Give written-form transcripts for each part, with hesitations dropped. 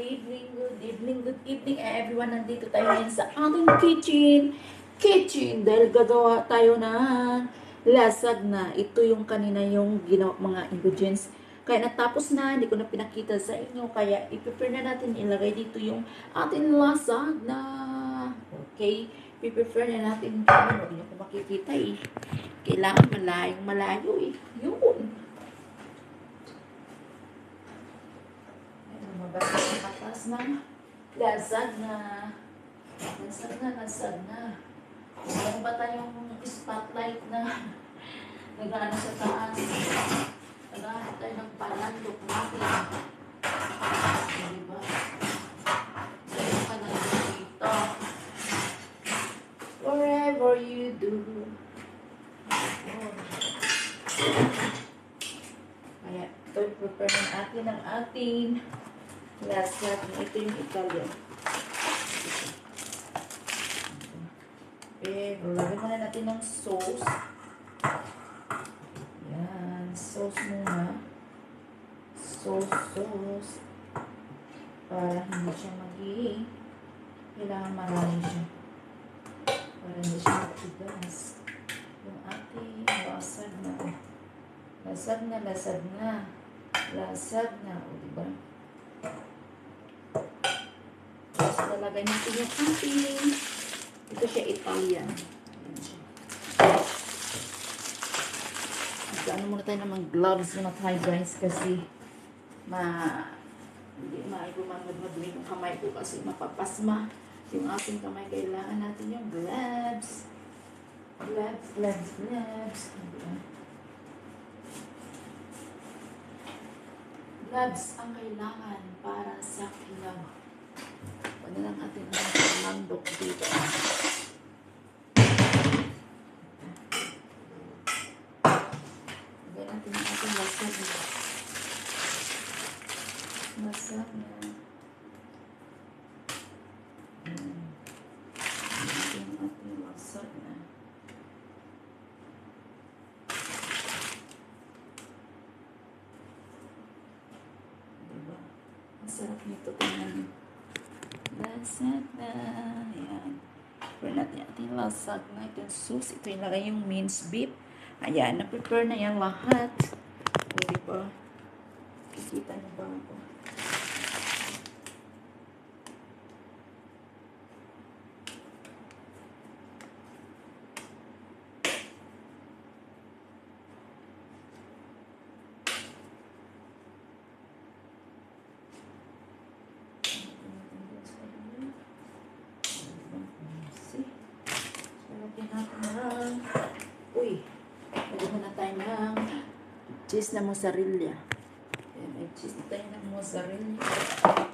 good evening everyone. Nandito tayo ngayon sa ating kitchen. Dahil gagawa tayo ng lasagna. Ito yung kanina yung ginawa mga ingredients. Kaya natapos na, hindi ko na pinakita sa inyo. Kaya i-prepare na natin, ilagay dito yung ating lasagna. Okay, i-prepare na natin. Hindi ko makikita eh. Kailangan malayo eh. Yun. Mabasa sa katas ng lasagna. Lasagna. Meron ba tayong spotlight na nag-ano sa taas? Nag-ano tayo ng palandok natin. Diba? Meron ka na dito. Wherever you do. Kaya ito, prepare natin ang ating lasagna. Ito yung Italian. Lagyan muna natin ng sauce. Yan. Sauce muna. Sauce. Para hindi siya magiging. Kailangan marami siya. Para hindi siya magtigas. Yung ating lasagna. Lasagna. O, diba? Tapos lalagay natin yung ating. Ito siya Italian. Ayan siya. Ano muna tayo naman gloves muna tayo guys kasi hindi gumagad-madumi yung kamay ko kasi mapapasma yung ating kamay. Kailangan natin yung gloves. Gloves ang kailangan para sa kilaw. Ano lang ating mandok dito. Lagyan natin ang ating lasagna. Ating lasagna. Diba? Masarap nito tingnan. Lasagna. Ayan. Prepare natin ating lasagna. Ito yung sauce. Ito yung lagay yung minced beef. Ayan. Na-prepare na yan lahat. O, diba? Kikita niyo ba ako? Lagyan na tayo ng cheese na mozzarella. Ayan, may cheese na tayo ng mozzarella.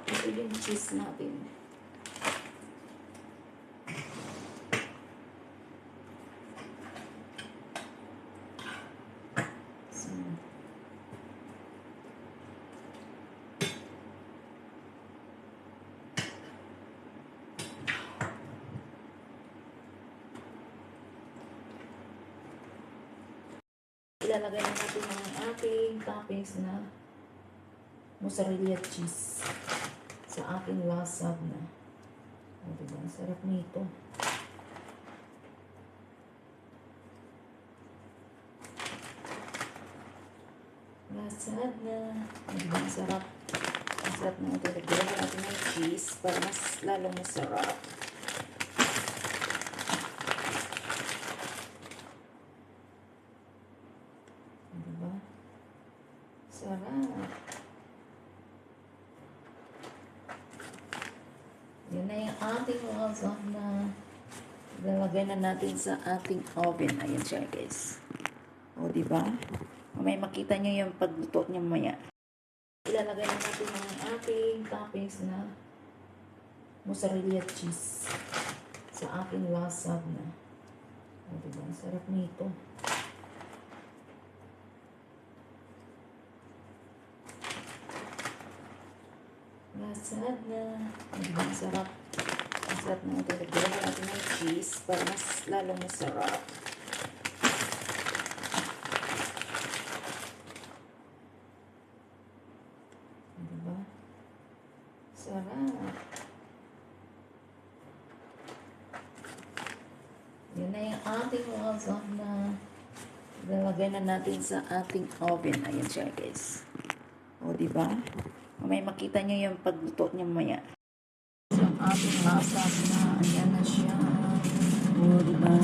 Ito yung cheese natin. So, ilalagay na natin ang ating toppings na mozzarella cheese sa ating lasagna. O, diba? Ang sarap nito. Lasagna. O, diba? Ang sarap. Ang sarap na ito. Lagyan natin ng cheese para mas lalong masarap. Sarap. Yan na yung ating lasagna. Ilalagay na natin sa ating oven. Ayan siya guys. O, diba? May makita nyo yung pagluto niya maya. Ilalagay na natin ang ating toppings na mozzarella cheese sa ating lasagna. O, diba? Sarap nito. Lasagna. Ang sarap. Ang sarap na ito. Lagyan natin ng cheese para mas lalong masarap. Diba? Sarap. Yan na yung ating wasak na lalagay na natin sa ating oven. Ayan siya, guys. O, diba? May makita nyo yung pagluto niya mamaya. Yung ating wasak na. Ayan na siya. O, diba?